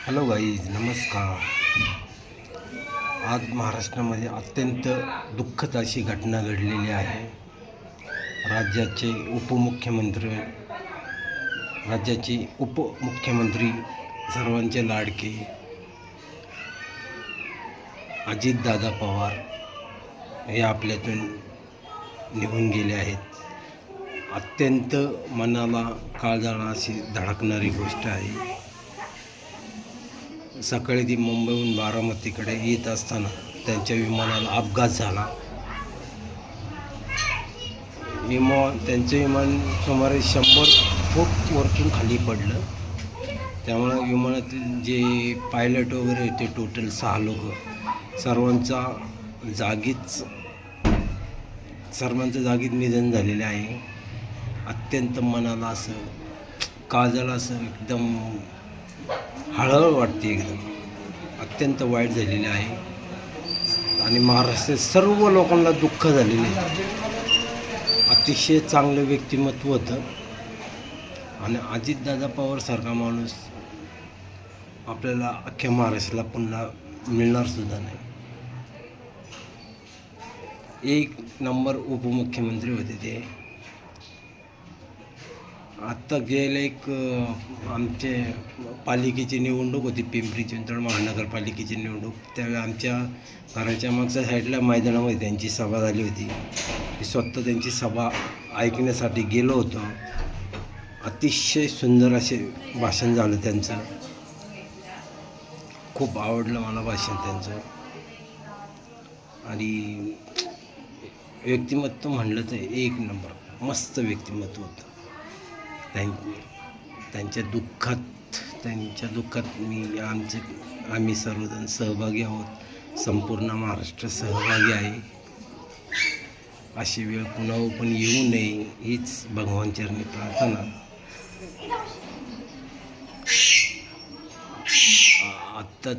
Hello guys, नमस्कार. आज महाराष्ट्रामध्ये अत्यंत दुःखद अशी घटना घडलेली आहे. राज्याचे उपमुख्यमंत्री सर्वांचे लाडके अजितदादा पवार हे आपल्यातून निघून गेले आहेत. अत्यंत मनाला काळजाला अशी धडकणारी गोष्ट आहे. सकाळी ती मुंबईहून बारामतीकडे येत असताना त्यांच्या विमानाला अपघात झाला. त्यांचं विमान सुमारे 100 फूट वरतून खाली पडलं. त्यामुळे विमानातील जे पायलट वगैरे होते, टोटल 6 लोक, सर्वांचं जागीच निधन झालेले आहे. अत्यंत मनाला असं काळजाला असं एकदम हळहळ वाटते. एकदम अत्यंत वाईट झालेले आहे आणि महाराष्ट्रात सर्व लोकांना दुःख झालेले आहे. अतिशय चांगलं व्यक्तिमत्व होतं आणि अजितदादा पवारसारखा माणूस आपल्याला अख्ख्या महाराष्ट्राला पुन्हा मिळणार सुद्धा नाही. एक नंबर उपमुख्यमंत्री होते ते. आत्ता गेले आमचे पालिकेची निवडणूक होती, पिंपरी चिंचवड महानगरपालिकेची निवडणूक. त्यावेळी आमच्या घराच्या मागच्या साईडला मैदानामध्ये त्यांची सभा झाली होती. मी स्वतः त्यांची सभा ऐकण्यासाठी गेलो होतो. अतिशय सुंदर असे भाषण झालं त्यांचं. खूप आवडलं मला भाषण त्यांचं. आणि व्यक्तिमत्व म्हणलं तर एक नंबर मस्त व्यक्तिमत्व होतं. त्यांच्या दुःखात आम्ही सर्वजण सहभागी आहोत. संपूर्ण महाराष्ट्र सहभागी आहे. अशी वेळ पुन्हा पण येऊ नये हीच भगवानचरणी प्रार्थना. आत्ता